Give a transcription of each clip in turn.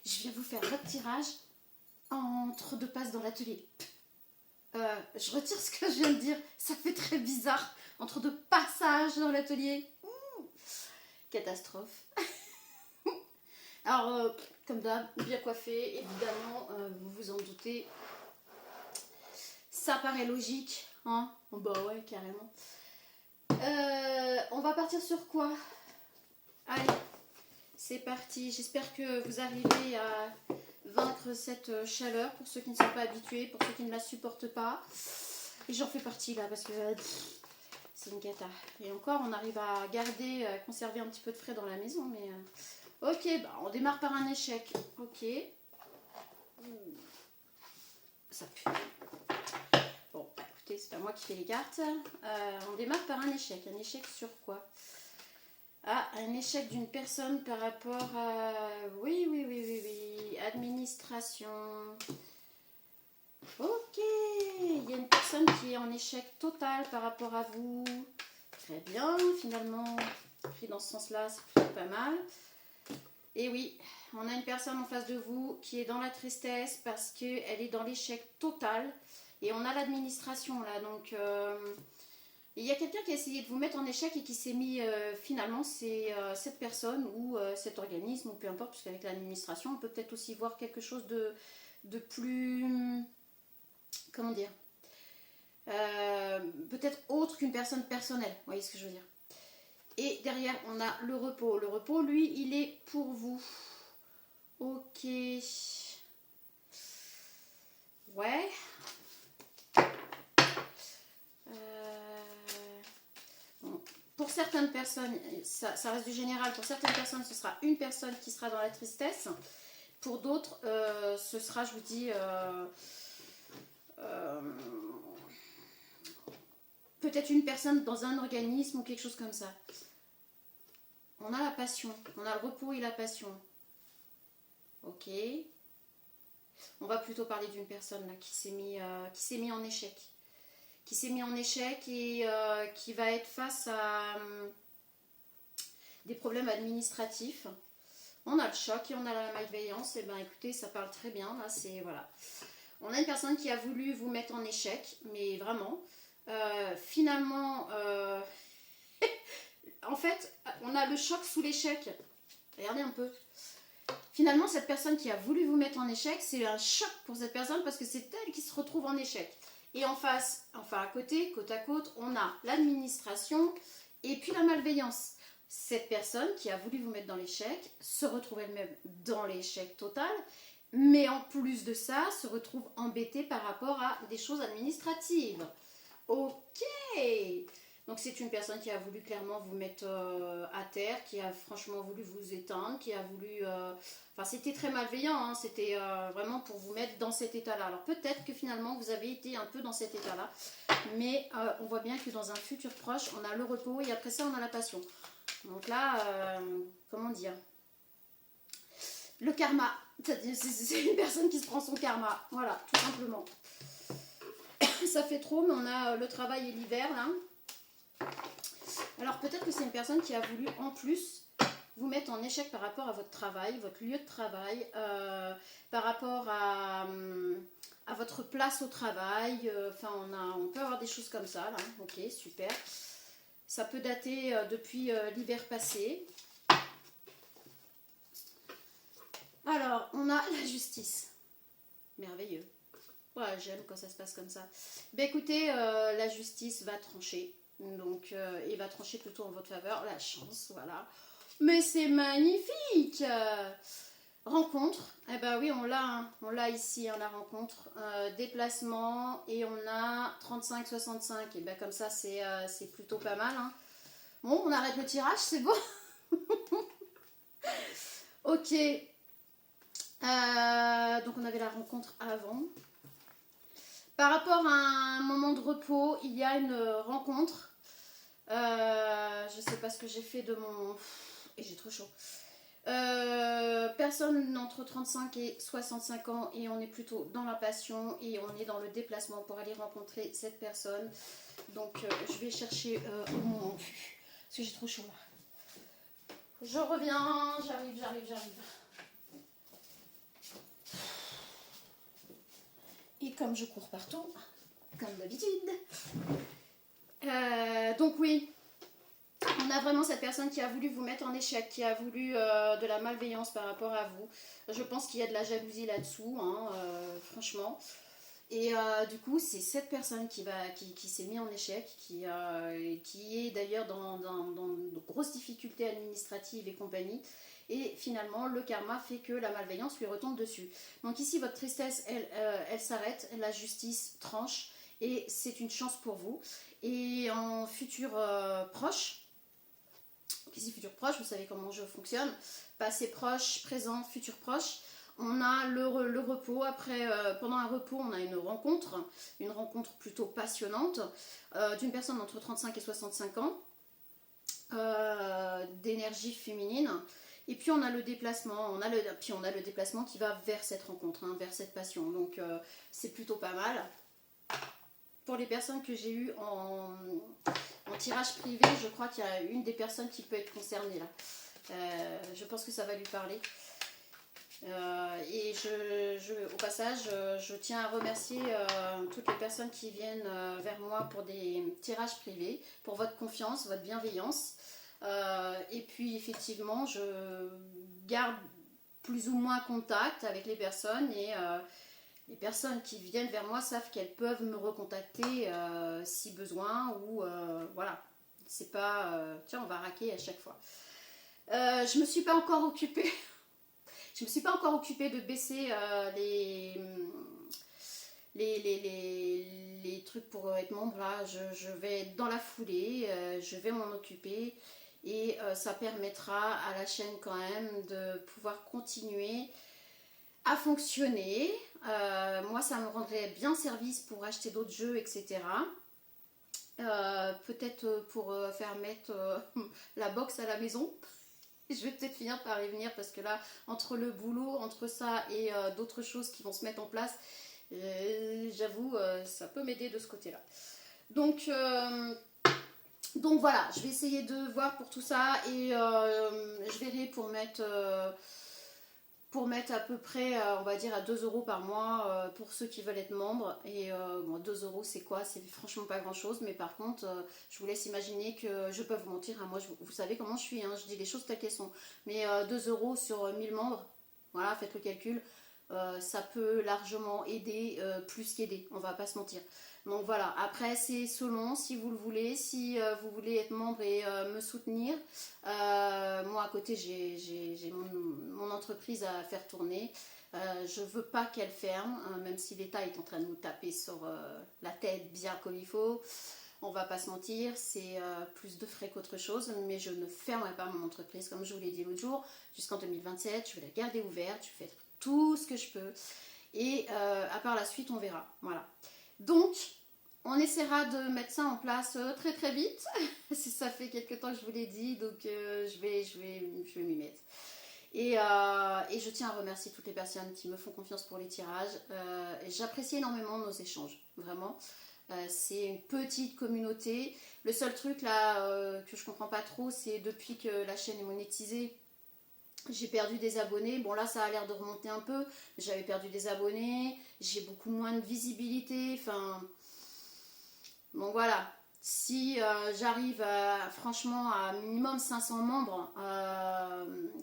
je viens vous faire votre tirage entre deux passes dans l'atelier. Je retire ce que je viens de dire, ça fait très bizarre. Entre deux passages dans l'atelier. Catastrophe. Alors, comme d'hab, bien coiffé, évidemment, vous vous en doutez. Ça paraît logique, hein? Bah ouais, carrément. On va partir sur quoi? Allez, c'est parti. J'espère que vous arrivez à vaincre cette chaleur pour ceux qui ne sont pas habitués, pour ceux qui ne la supportent pas. Et j'en fais partie là parce que c'est une cata. Et encore, on arrive à garder, à conserver un petit peu de frais dans la maison, mais... Ok, bah on démarre par un échec. Ok. Ça pue. Bon, bah, écoutez, c'est pas moi qui fais les cartes. On démarre par un échec. Un échec sur quoi? Ah, un échec d'une personne par rapport à... Oui. Administration. Ok. Il y a une personne qui est en échec total par rapport à vous. Très bien, finalement. Pris dans ce sens-là, c'est plutôt pas mal. Et oui, on a une personne en face de vous qui est dans la tristesse parce qu'elle est dans l'échec total. Et on a l'administration là, donc... il y a quelqu'un qui a essayé de vous mettre en échec et qui s'est mis, finalement, c'est cette personne ou cet organisme, ou peu importe, parce qu'avec l'administration, on peut peut-être aussi voir quelque chose de plus... Comment dire, peut-être autre qu'une personne personnelle, vous voyez ce que je veux dire. Et derrière, on a le repos. Le repos, lui, il est pour vous. Ok. Ouais. Bon. Pour certaines personnes, ça reste du général, pour certaines personnes, ce sera une personne qui sera dans la tristesse. Pour d'autres, ce sera, je vous dis, peut-être une personne dans un organisme ou quelque chose comme ça. On a la passion, on a le repos et la passion. Ok. On va plutôt parler d'une personne là qui s'est mis en échec. Qui s'est mis en échec et qui va être face à des problèmes administratifs. On a le choc et on a la malveillance. Et bien écoutez, ça parle très bien. Là, c'est voilà. On a une personne qui a voulu vous mettre en échec, mais vraiment. Finalement, en fait, on a le choc sous l'échec. Regardez un peu. Finalement, cette personne qui a voulu vous mettre en échec, c'est un choc pour cette personne parce que c'est elle qui se retrouve en échec. Et en face, enfin à côté, côte à côte, on a l'administration et puis la malveillance. Cette personne qui a voulu vous mettre dans l'échec se retrouve elle-même dans l'échec total, mais en plus de ça, se retrouve embêtée par rapport à des choses administratives. Ok. Donc c'est une personne qui a voulu clairement vous mettre à terre, qui a franchement voulu vous éteindre, qui a voulu... Enfin c'était très malveillant, hein, c'était vraiment pour vous mettre dans cet état-là. Alors peut-être que finalement vous avez été un peu dans cet état-là, mais on voit bien que dans un futur proche, on a le repos et après ça on a la passion. Donc là, comment dire, le karma, c'est une personne qui se prend son karma, voilà, tout simplement. Ça fait trop, mais on a le travail et l'hiver là. Alors peut-être que c'est une personne qui a voulu en plus vous mettre en échec par rapport à votre travail, votre lieu de travail, par rapport à votre place au travail. Enfin, on peut avoir des choses comme ça là. Ok, super. Ça peut dater depuis l'hiver passé. Alors, on a la justice. Merveilleux. Ouais, j'aime quand ça se passe comme ça. Ben écoutez, la justice va trancher. Donc, il va trancher plutôt en votre faveur. La chance, voilà. Mais c'est magnifique. Rencontre. Eh ben oui, on l'a. Hein. On l'a ici, hein, la rencontre. Déplacement. Et on a 35-65. Et ben comme ça, c'est plutôt pas mal. Hein. Bon, on arrête le tirage, c'est bon. Ok. Donc on avait la rencontre avant. Par rapport à un moment de repos, il y a une rencontre. Je sais pas ce que j'ai fait de mon... Et j'ai trop chaud. Personne entre 35 et 65 ans et on est plutôt dans la passion et on est dans le déplacement pour aller rencontrer cette personne. Donc je vais chercher mon... Parce que j'ai trop chaud là. Je reviens, j'arrive. Et comme je cours partout, comme d'habitude. Donc oui, on a vraiment cette personne qui a voulu vous mettre en échec, qui a voulu de la malveillance par rapport à vous. Je pense qu'il y a de la jalousie là-dessous, hein, franchement. Et du coup, c'est cette personne qui s'est mise en échec, qui est d'ailleurs dans de grosses difficultés administratives et compagnie. Et finalement, le karma fait que la malveillance lui retombe dessus. Donc ici, votre tristesse, elle s'arrête, la justice tranche, et c'est une chance pour vous. Et en futur proche, ici futur proche, vous savez comment je fonctionne, passé proche, présent, futur proche. On a le repos. Après, pendant un repos, on a une rencontre plutôt passionnante d'une personne entre 35 et 65 ans, d'énergie féminine. Et puis on a le déplacement, on a le déplacement qui va vers cette rencontre, hein, vers cette passion. Donc c'est plutôt pas mal. Pour les personnes que j'ai eues en tirage privé, je crois qu'il y a une des personnes qui peut être concernée là. Je pense que ça va lui parler. Et au passage, je tiens à remercier toutes les personnes qui viennent vers moi pour des tirages privés, pour votre confiance, votre bienveillance. Et puis effectivement, je garde plus ou moins contact avec les personnes et les personnes qui viennent vers moi savent qu'elles peuvent me recontacter si besoin ou voilà. C'est pas tiens, on va raquer à chaque fois. Je me suis pas encore occupée. Je me suis pas encore occupée de baisser les trucs pour être membre. Là, je vais dans la foulée, je vais m'en occuper et ça permettra à la chaîne quand même de pouvoir continuer à fonctionner. Moi, ça me rendrait bien service pour acheter d'autres jeux, etc. Peut-être pour faire mettre la box à la maison. Je vais peut-être finir par y venir parce que là, entre le boulot, entre ça et d'autres choses qui vont se mettre en place, j'avoue, ça peut m'aider de ce côté-là. Donc voilà, je vais essayer de voir pour tout ça et je verrai pour mettre à peu près, on va dire, à 2 € par mois pour ceux qui veulent être membres. Et bon, 2 € c'est quoi? C'est franchement pas grand chose, mais par contre, je vous laisse imaginer que je peux vous mentir. Hein, moi, vous savez comment je suis, hein, je dis les choses telles qu'elles sont. Mais 2 € sur 1000 membres, voilà, faites le calcul. Ça peut largement aider, plus qu'aider, on va pas se mentir. Donc voilà, après c'est selon si vous le voulez, si vous voulez être membre et me soutenir. Moi à côté j'ai mon entreprise à faire tourner. Je veux pas qu'elle ferme, hein, même si l'État est en train de nous taper sur la tête bien comme il faut. On va pas se mentir, c'est plus de frais qu'autre chose, mais je ne fermerai pas mon entreprise, comme je vous l'ai dit l'autre jour, jusqu'en 2027, je vais la garder ouverte, je vais faire tout ce que je peux, et à part la suite, on verra, voilà. Donc, on essaiera de mettre ça en place très très vite, si ça fait quelques temps que je vous l'ai dit, donc je vais m'y mettre. Et je tiens à remercier toutes les personnes qui me font confiance pour les tirages. J'apprécie énormément nos échanges, vraiment. C'est une petite communauté. Le seul truc là que je comprends pas trop, c'est depuis que la chaîne est monétisée, j'ai perdu des abonnés. Bon là ça a l'air de remonter un peu, mais j'avais perdu des abonnés, j'ai beaucoup moins de visibilité. Enfin, bon voilà. Si j'arrive franchement à minimum 500 membres,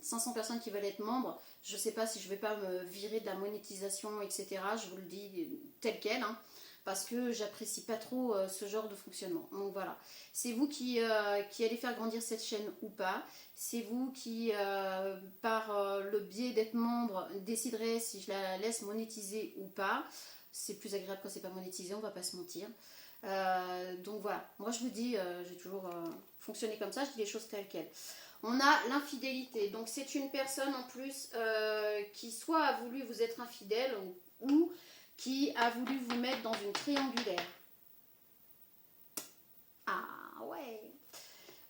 500 personnes qui veulent être membres, je sais pas si je vais pas me virer de la monétisation, etc. Je vous le dis tel quel, hein, parce que j'apprécie pas trop ce genre de fonctionnement. Donc voilà, c'est vous qui allez faire grandir cette chaîne ou pas. C'est vous qui, par le biais d'être membre, déciderez si je la laisse monétiser ou pas. C'est plus agréable quand c'est pas monétisé, on va pas se mentir. Donc voilà, moi je vous dis, j'ai toujours fonctionné comme ça, je dis les choses telles quelles. On a l'infidélité, donc c'est une personne en plus qui soit a voulu vous être infidèle ou qui a voulu vous mettre dans une triangulaire. Ah ouais.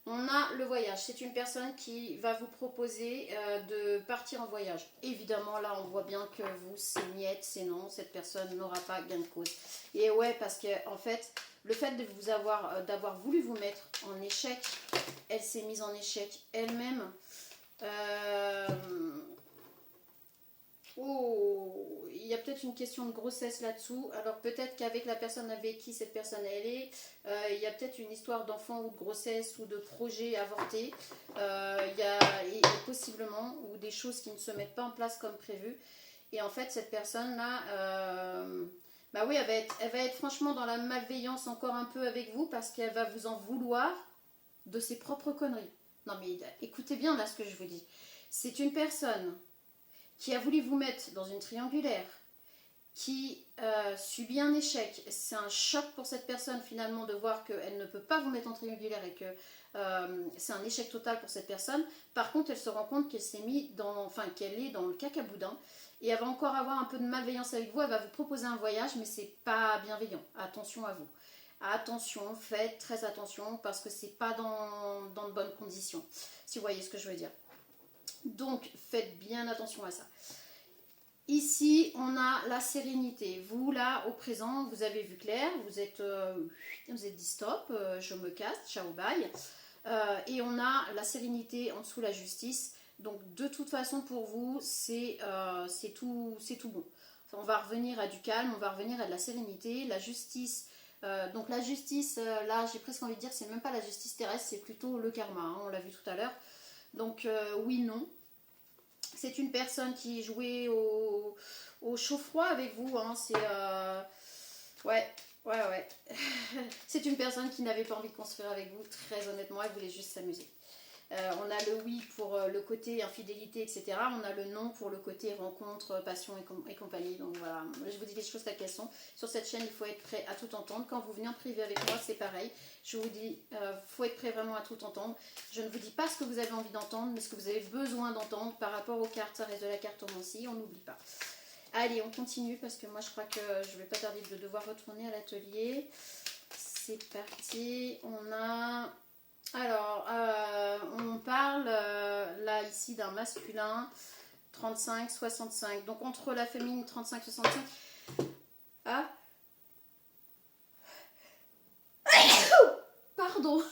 On a le voyage, c'est une personne qui va vous proposer de partir en voyage. Évidemment, là, on voit bien que vous, c'est niet, c'est non, cette personne n'aura pas gain de cause. Et ouais, parce que en fait, le fait de vous d'avoir voulu vous mettre en échec, elle s'est mise en échec elle-même. Oh, il il y a peut-être une question de grossesse là-dessous. Alors peut-être qu'avec la personne avec qui cette personne elle est, il y a peut-être une histoire d'enfant ou de grossesse ou de projet avorté. Il y a et possiblement ou des choses qui ne se mettent pas en place comme prévu. Et en fait cette personne-là, bah oui, elle va être franchement dans la malveillance encore un peu avec vous parce qu'elle va vous en vouloir de ses propres conneries. Non mais écoutez bien là ce que je vous dis. C'est une personne qui a voulu vous mettre dans une triangulaire, qui subit un échec. C'est un choc pour cette personne finalement de voir qu'elle ne peut pas vous mettre en triangulaire et que c'est un échec total pour cette personne. Par contre, elle se rend compte qu'elle s'est mis dans, enfin qu'elle est dans le cacaboudin et elle va encore avoir un peu de malveillance avec vous. Elle va vous proposer un voyage, mais c'est pas bienveillant. Attention à vous. Attention, faites très attention parce que c'est pas dans de bonnes conditions. Si vous voyez ce que je veux dire. Donc, faites bien attention à ça. Ici, on a la sérénité. Vous, là, au présent, vous avez vu clair. Vous êtes dit stop, je me casse, ciao, bye. Et on a la sérénité en dessous, la justice. Donc, de toute façon, pour vous, c'est tout bon. On va revenir à du calme, on va revenir à de la sérénité. La justice, donc la justice, là, j'ai presque envie de dire que c'est même pas la justice terrestre, c'est plutôt le karma. Hein, on l'a vu tout à l'heure. Donc oui, non. C'est une personne qui jouait au chaud-froid avec vous. Hein. C'est ouais. C'est une personne qui n'avait pas envie de construire avec vous. Très honnêtement, elle voulait juste s'amuser. On a le oui pour le côté infidélité, etc. On a le non pour le côté rencontre, passion et compagnie. Donc voilà, je vous dis les choses telles qu'elles sont. Sur cette chaîne, il faut être prêt à tout entendre. Quand vous venez en privé avec moi, c'est pareil. Je vous dis, faut être prêt vraiment à tout entendre. Je ne vous dis pas ce que vous avez envie d'entendre, mais ce que vous avez besoin d'entendre par rapport aux cartes. Ça reste de la cartomancie, on n'oublie pas. Allez, on continue parce que moi, je crois que je ne vais pas tarder de devoir retourner à l'atelier. C'est parti. On a... Alors, on parle là ici d'un masculin 35-65. Donc entre la féminine 35-65. Ah, pardon.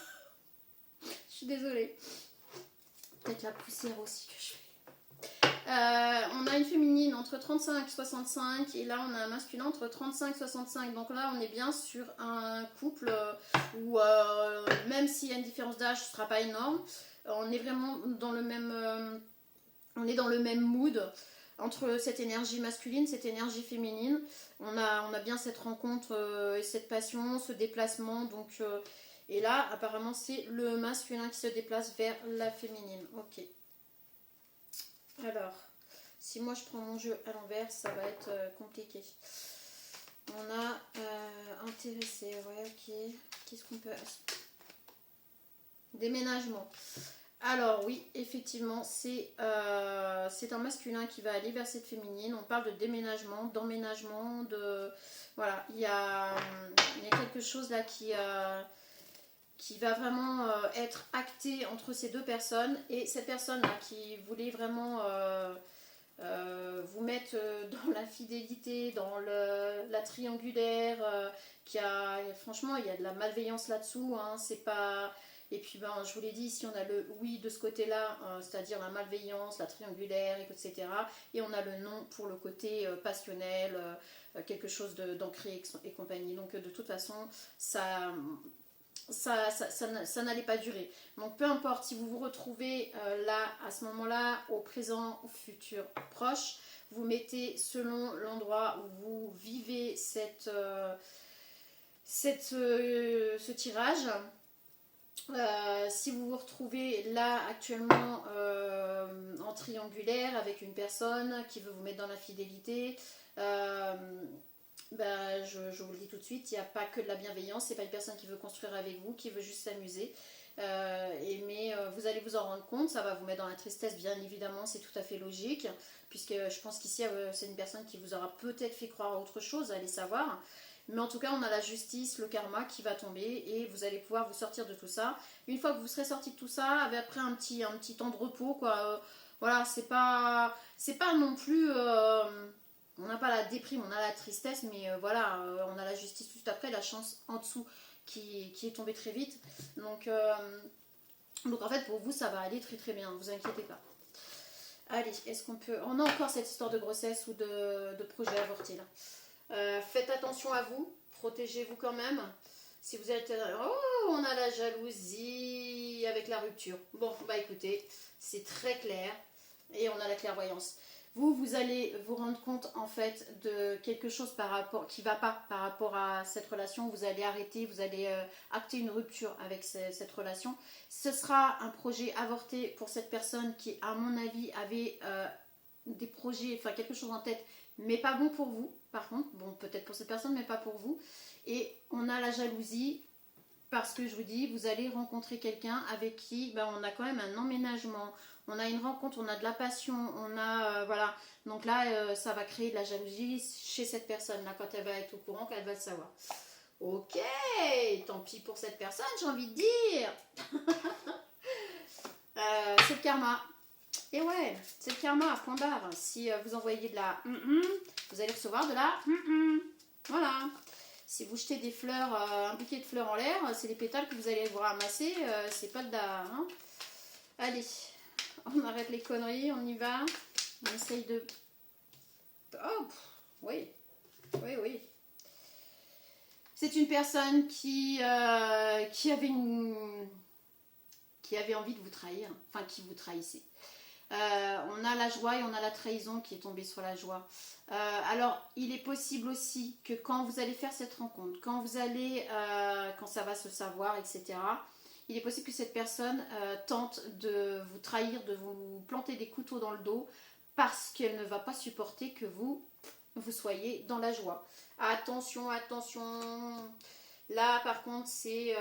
Je suis désolée. Peut-être la poussière aussi que je fais. On a une féminine entre 35 et 65 et là on a un masculin entre 35 et 65. Donc là on est bien sur un couple où même s'il y a une différence d'âge, ce ne sera pas énorme. On est vraiment dans le même mood entre cette énergie masculine, cette énergie féminine. On a bien cette rencontre et cette passion, ce déplacement. Donc, et là apparemment c'est le masculin qui se déplace vers la féminine. Ok. Alors, si moi je prends mon jeu à l'envers, ça va être compliqué. On a intéressé, ouais, ok. Qu'est-ce qu'on peut... Déménagement. Alors oui, effectivement, c'est un masculin qui va aller vers cette féminine. On parle de déménagement, d'emménagement, de... Voilà, il y a quelque chose là qui va vraiment être acté entre ces deux personnes. Et cette personne-là qui voulait vraiment vous mettre dans l'infidélité, dans la triangulaire, franchement, il y a de la malveillance là-dessous. Hein, c'est pas... Et puis, ben, je vous l'ai dit, ici, on a le oui de ce côté-là, c'est-à-dire la malveillance, la triangulaire, etc. Et on a le non pour le côté passionnel, quelque chose d'ancré et compagnie. Donc, de toute façon, ça n'allait pas durer. Donc peu importe si vous vous retrouvez là, à ce moment-là, au présent, au futur proche, vous mettez selon l'endroit où vous vivez ce tirage. Si vous vous retrouvez là actuellement en triangulaire avec une personne qui veut vous mettre dans l'infidélité, ben, je vous le dis tout de suite, il n'y a pas que de la bienveillance, c'est pas une personne qui veut construire avec vous, qui veut juste s'amuser. Mais vous allez vous en rendre compte, ça va vous mettre dans la tristesse, bien évidemment, c'est tout à fait logique, puisque je pense qu'ici c'est une personne qui vous aura peut-être fait croire à autre chose, allez savoir. Mais en tout cas, on a la justice, le karma qui va tomber et vous allez pouvoir vous sortir de tout ça. Une fois que vous serez sorti de tout ça, après un petit temps de repos, quoi. Voilà, c'est pas non plus... on n'a pas la déprime, on a la tristesse, mais voilà, on a la justice juste après, la chance en dessous qui est tombée très vite. Donc en fait, pour vous, ça va aller très très bien, ne vous inquiétez pas. Allez, est-ce qu'on peut... On a encore cette histoire de grossesse ou de projet avorté là. Faites attention à vous, protégez-vous quand même. Si vous êtes... Oh, on a la jalousie avec la rupture. Bon, bah écoutez, c'est très clair. Et on a la clairvoyance. Vous allez vous rendre compte en fait de quelque chose qui ne va pas par rapport à cette relation. Vous allez arrêter, vous allez acter une rupture avec cette relation. Ce sera un projet avorté pour cette personne qui, à mon avis, avait des projets, enfin quelque chose en tête, mais pas bon pour vous. Par contre, bon, peut-être pour cette personne, mais pas pour vous. Et on a la jalousie. Parce que je vous dis, vous allez rencontrer quelqu'un avec qui ben, on a quand même un emménagement, on a une rencontre, on a de la passion, on a... voilà. Donc là, ça va créer de la jalousie chez cette personne-là, quand elle va être au courant, qu'elle va le savoir. Ok, tant pis pour cette personne, j'ai envie de dire. C'est le karma. Et ouais, c'est le karma, point barre. Si vous envoyez de la vous allez recevoir de la voilà. Si vous jetez des fleurs, un bouquet de fleurs en l'air, c'est les pétales que vous allez vous ramasser, c'est pas de la... Hein. Allez, on arrête les conneries, on y va. On essaye de... Oh, oui, oui, oui. C'est une personne qui avait envie de vous trahir, enfin qui vous trahissait. On a la joie et on a la trahison qui est tombée sur la joie. Alors, il est possible aussi que quand vous allez faire cette rencontre, quand ça va se savoir, etc., il est possible que cette personne tente de vous trahir, de vous planter des couteaux dans le dos parce qu'elle ne va pas supporter que vous soyez dans la joie. Attention, attention. Là, par contre, c'est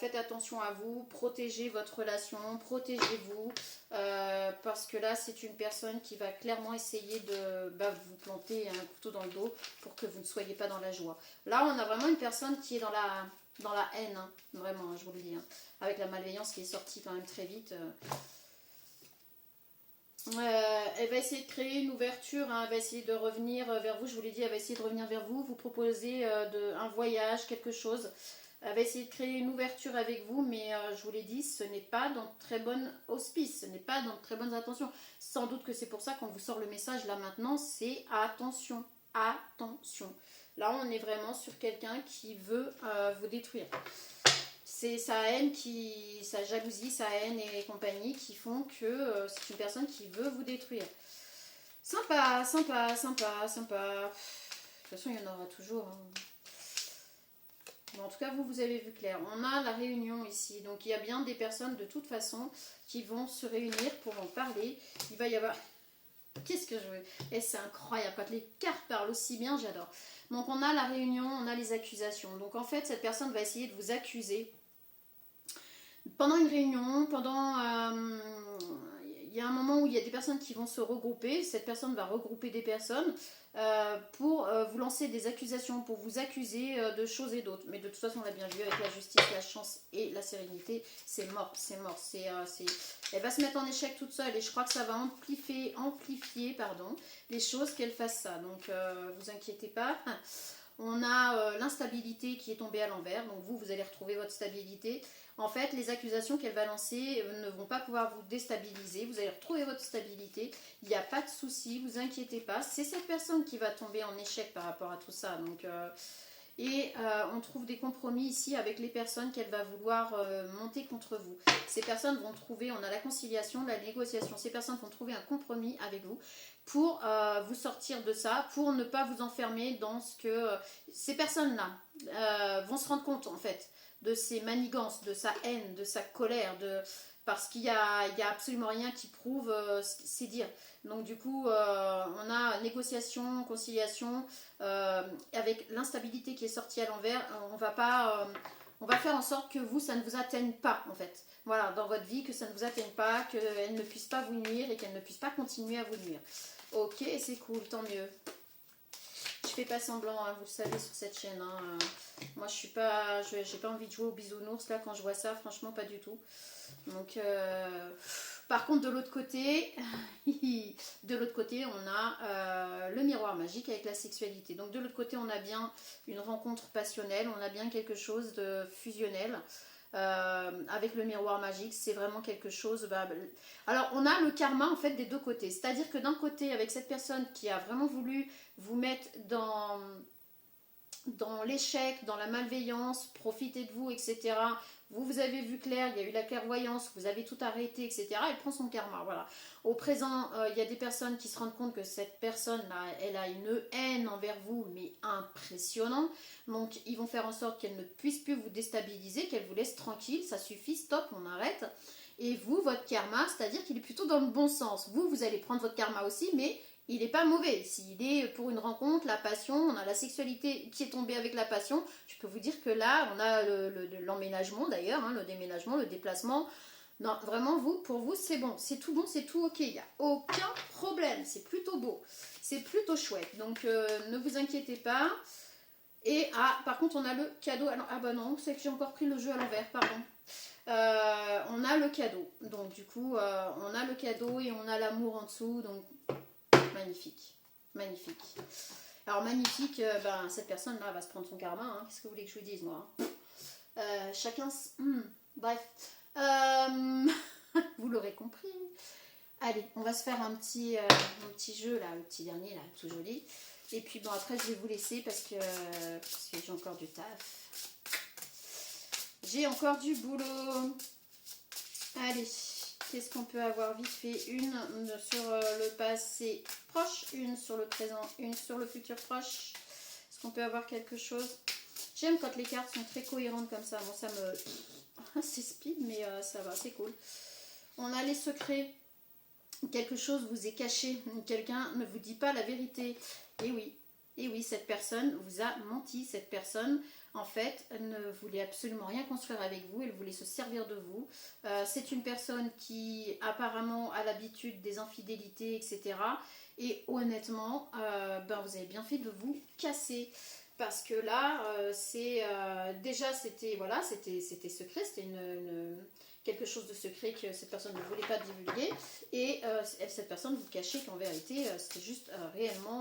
faites attention à vous, protégez votre relation, protégez-vous, parce que là, c'est une personne qui va clairement essayer de vous planter un couteau dans le dos pour que vous ne soyez pas dans la joie. Là, on a vraiment une personne qui est dans la haine, hein, vraiment, je vous le dis, hein, avec la malveillance qui est sortie quand même très vite. Elle va essayer de créer une ouverture, hein, elle va essayer de revenir vers vous, je vous l'ai dit, elle va essayer de revenir vers vous, vous proposer un voyage, quelque chose. Elle va essayer de créer une ouverture avec vous, mais je vous l'ai dit, ce n'est pas dans de très bonnes auspices, ce n'est pas dans de très bonnes intentions. Sans doute que c'est pour ça qu'on vous sort le message là maintenant, c'est attention, attention. Là, on est vraiment sur quelqu'un qui veut vous détruire. C'est sa haine, sa jalousie, sa haine et compagnie qui font que c'est une personne qui veut vous détruire. Sympa, sympa, sympa, sympa. De toute façon, il y en aura toujours. Hein. Bon, en tout cas, vous avez vu clair. On a la réunion ici. Donc, il y a bien des personnes de toute façon qui vont se réunir pour en parler. Il va y avoir... Qu'est-ce que je veux? Et c'est incroyable. Quand les cartes parlent aussi bien, j'adore. Donc, on a la réunion, on a les accusations. Donc, en fait, cette personne va essayer de vous accuser. Pendant une réunion, il y a un moment où il y a des personnes qui vont se regrouper, cette personne va regrouper des personnes pour vous lancer des accusations, pour vous accuser de choses et d'autres. Mais de toute façon, on l'a bien vu avec la justice, la chance et la sérénité, c'est mort, c'est mort. Elle va se mettre en échec toute seule et je crois que ça va amplifier les choses qu'elle fasse ça. Donc, vous inquiétez pas. On a l'instabilité qui est tombée à l'envers, donc vous allez retrouver votre stabilité. En fait, les accusations qu'elle va lancer ne vont pas pouvoir vous déstabiliser, vous allez retrouver votre stabilité, il n'y a pas de souci, vous inquiétez pas. C'est cette personne qui va tomber en échec par rapport à tout ça. Donc, on trouve des compromis ici avec les personnes qu'elle va vouloir monter contre vous. Ces personnes vont trouver, on a la conciliation, la négociation, ces personnes vont trouver un compromis avec vous pour vous sortir de ça, pour ne pas vous enfermer dans ce que... ces personnes-là vont se rendre compte en fait de ses manigances, de sa haine, de sa colère, parce qu'il y a absolument rien qui prouve ses dires. Donc du coup, on a négociation, conciliation, avec l'instabilité qui est sortie à l'envers, on va faire en sorte que vous, ça ne vous atteigne pas en fait. Voilà, dans votre vie, que ça ne vous atteigne pas, qu'elle ne puisse pas vous nuire et qu'elle ne puisse pas continuer à vous nuire. Ok, c'est cool, tant mieux. Je fais pas semblant, hein, vous le savez sur cette chaîne. Hein, moi, j'ai pas envie de jouer au bisounours là quand je vois ça, franchement pas du tout. Donc, par contre, de l'autre côté, on a le miroir magique avec la sexualité. Donc, de l'autre côté, on a bien une rencontre passionnelle, on a bien quelque chose de fusionnel. avec le miroir magique, c'est vraiment quelque chose... alors, on a le karma en fait des deux côtés. C'est-à-dire que d'un côté, avec cette personne qui a vraiment voulu vous mettre dans l'échec, dans la malveillance, profiter de vous, etc. Vous avez vu clair, il y a eu la clairvoyance, vous avez tout arrêté, etc. Elle prend son karma, voilà. Au présent, il y a des personnes qui se rendent compte que cette personne-là, elle a une haine envers vous, mais impressionnante. Donc, ils vont faire en sorte qu'elle ne puisse plus vous déstabiliser, qu'elle vous laisse tranquille, ça suffit, stop, on arrête. Et vous, votre karma, c'est-à-dire qu'il est plutôt dans le bon sens. Vous allez prendre votre karma aussi, mais il n'est pas mauvais. S'il est pour une rencontre, la passion, on a la sexualité qui est tombée avec la passion, je peux vous dire que là, on a l'emménagement d'ailleurs, hein, le déménagement, le déplacement. Non, vraiment, pour vous, c'est bon, c'est tout ok, il n'y a aucun problème, c'est plutôt beau, c'est plutôt chouette. Donc, ne vous inquiétez pas. Et, par contre, on a le cadeau. Ah bah non, c'est que j'ai encore pris le jeu à l'envers, pardon. On a le cadeau. Donc, du coup, on a le cadeau et on a l'amour en dessous, donc... Magnifique, magnifique. Alors magnifique, cette personne-là va se prendre son karma, hein. Qu'est-ce que vous voulez que je vous dise, moi, hein. Chacun... bref, vous l'aurez compris. Allez, on va se faire un petit jeu, là, le petit dernier, là, tout joli. Et puis, bon, après, je vais vous laisser parce que j'ai encore du taf. J'ai encore du boulot. Allez. Qu'est-ce qu'on peut avoir vite fait? Une sur le passé proche, une sur le présent, une sur le futur proche. Est-ce qu'on peut avoir quelque chose? J'aime quand les cartes sont très cohérentes comme ça. Bon, ça me... c'est speed, mais ça va, c'est cool. On a les secrets. Quelque chose vous est caché. Quelqu'un ne vous dit pas la vérité. Et oui, cette personne vous a menti. Cette personne... En fait, elle ne voulait absolument rien construire avec vous, elle voulait se servir de vous. C'est une personne qui apparemment a l'habitude des infidélités, etc. Et honnêtement, vous avez bien fait de vous casser. Parce que là, déjà, c'était secret, c'était quelque chose de secret que cette personne ne voulait pas divulguer. Et cette personne vous cachait qu'en vérité, c'était juste réellement...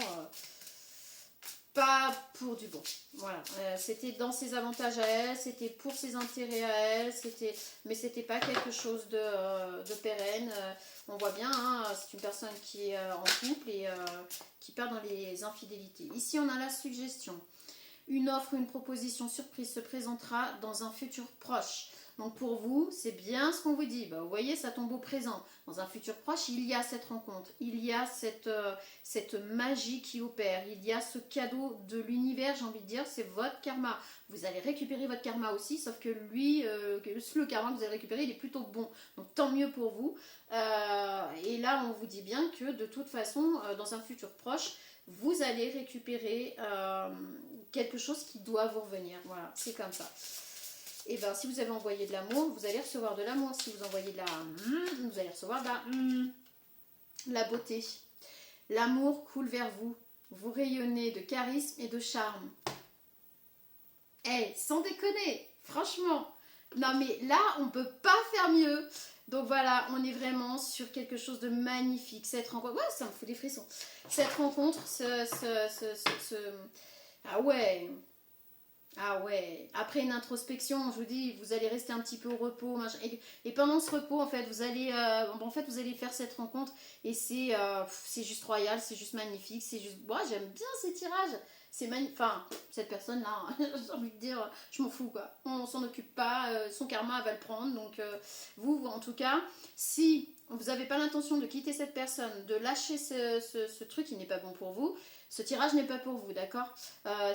pas pour du bon. Voilà. C'était dans ses avantages à elle, c'était pour ses intérêts à elle, mais c'était pas quelque chose de pérenne. On voit bien, hein, c'est une personne qui est en couple et qui part dans les infidélités. Ici, on a la suggestion. Une offre, une proposition surprise se présentera dans un futur proche. Donc pour vous, c'est bien ce qu'on vous dit. Vous voyez, ça tombe au présent. Dans un futur proche, il y a cette rencontre. Il y a cette magie qui opère. Il y a ce cadeau de l'univers, j'ai envie de dire, c'est votre karma. Vous allez récupérer votre karma aussi, sauf que lui, le karma que vous allez récupérer, il est plutôt bon. Donc tant mieux pour vous. Et là, on vous dit bien que de toute façon, dans un futur proche, vous allez récupérer quelque chose qui doit vous revenir. Voilà, c'est comme ça. Et bien, si vous avez envoyé de l'amour, vous allez recevoir de l'amour. Si vous envoyez de vous allez recevoir de la beauté. L'amour coule vers vous. Vous rayonnez de charisme et de charme. Sans déconner, franchement. Non, mais là, on peut pas faire mieux. Donc voilà, on est vraiment sur quelque chose de magnifique. Cette rencontre, ouais, ça me fout des frissons. Cette rencontre, ah ouais. Ah ouais, après une introspection, je vous dis, vous allez rester un petit peu au repos. Et pendant ce repos, en fait, vous allez faire cette rencontre. Et c'est juste royal, c'est juste magnifique. C'est juste, moi, j'aime bien ces tirages. C'est magnifique. Enfin, cette personne-là, j'ai envie de dire, je m'en fous, quoi. On s'en occupe pas, son karma, elle va le prendre. Donc, vous, en tout cas, si vous n'avez pas l'intention de quitter cette personne, de lâcher ce truc qui n'est pas bon pour vous, ce tirage n'est pas pour vous, d'accord?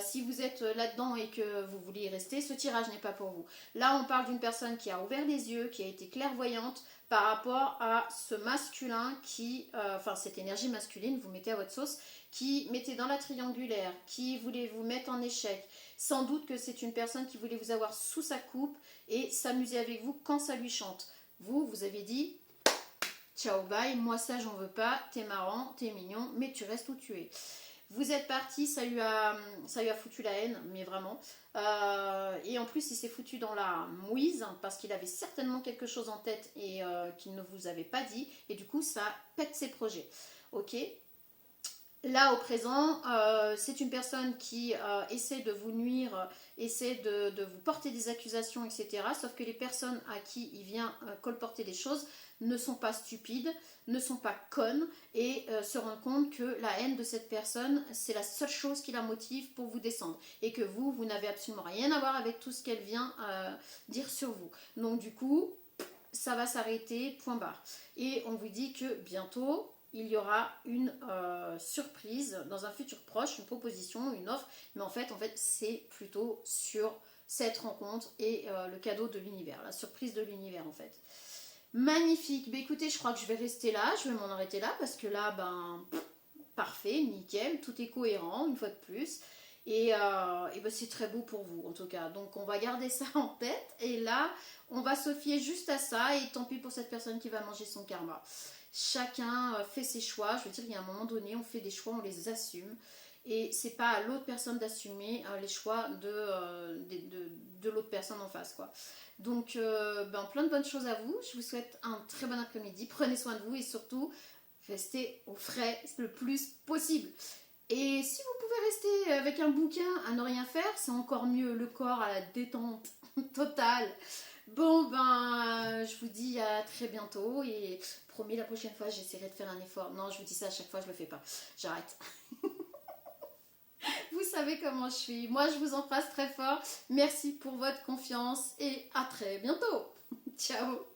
Si vous êtes là-dedans et que vous voulez y rester, ce tirage n'est pas pour vous. Là, on parle d'une personne qui a ouvert les yeux, qui a été clairvoyante par rapport à ce masculin qui, cette énergie masculine, vous mettez à votre sauce, qui mettait dans la triangulaire, qui voulait vous mettre en échec. Sans doute que c'est une personne qui voulait vous avoir sous sa coupe et s'amuser avec vous quand ça lui chante. Vous avez dit... Ciao, bye, moi ça j'en veux pas, t'es marrant, t'es mignon, mais tu restes où tu es. Vous êtes parti, ça lui a foutu la haine, mais vraiment. Et en plus, il s'est foutu dans la mouise parce qu'il avait certainement quelque chose en tête et qu'il ne vous avait pas dit. Et du coup, ça pète ses projets. Ok. Là, au présent, c'est une personne qui essaie de vous nuire, essaie de vous porter des accusations, etc. Sauf que les personnes à qui il vient colporter des choses ne sont pas stupides, ne sont pas connes et se rendent compte que la haine de cette personne, c'est la seule chose qui la motive pour vous descendre. Et que vous n'avez absolument rien à voir avec tout ce qu'elle vient dire sur vous. Donc du coup, ça va s'arrêter, point barre. Et on vous dit que bientôt, il y aura une surprise dans un futur proche, une proposition, une offre, mais en fait c'est plutôt sur cette rencontre et le cadeau de l'univers, la surprise de l'univers en fait. Magnifique, bah, écoutez, je crois que je vais rester là, je vais m'en arrêter là parce que là, parfait, nickel, tout est cohérent une fois de plus. Et ben c'est très beau pour vous en tout cas. Donc on va garder ça en tête. Et là, on va se fier juste à ça. Et tant pis pour cette personne qui va manger son karma. Chacun fait ses choix. Je veux dire, il y a un moment donné, on fait des choix, on les assume. Et c'est pas à l'autre personne d'assumer les choix de l'autre personne en face, quoi. Donc, plein de bonnes choses à vous. Je vous souhaite un très bon après-midi. Prenez soin de vous et surtout, restez au frais le plus possible. Et si vous pouvez rester avec un bouquin à ne rien faire, c'est encore mieux, le corps à la détente totale. Bon, je vous dis à très bientôt et promis, la prochaine fois, j'essaierai de faire un effort. Non, je vous dis ça à chaque fois, je le fais pas. J'arrête. Vous savez comment je suis. Moi, je vous embrasse très fort. Merci pour votre confiance et à très bientôt. Ciao.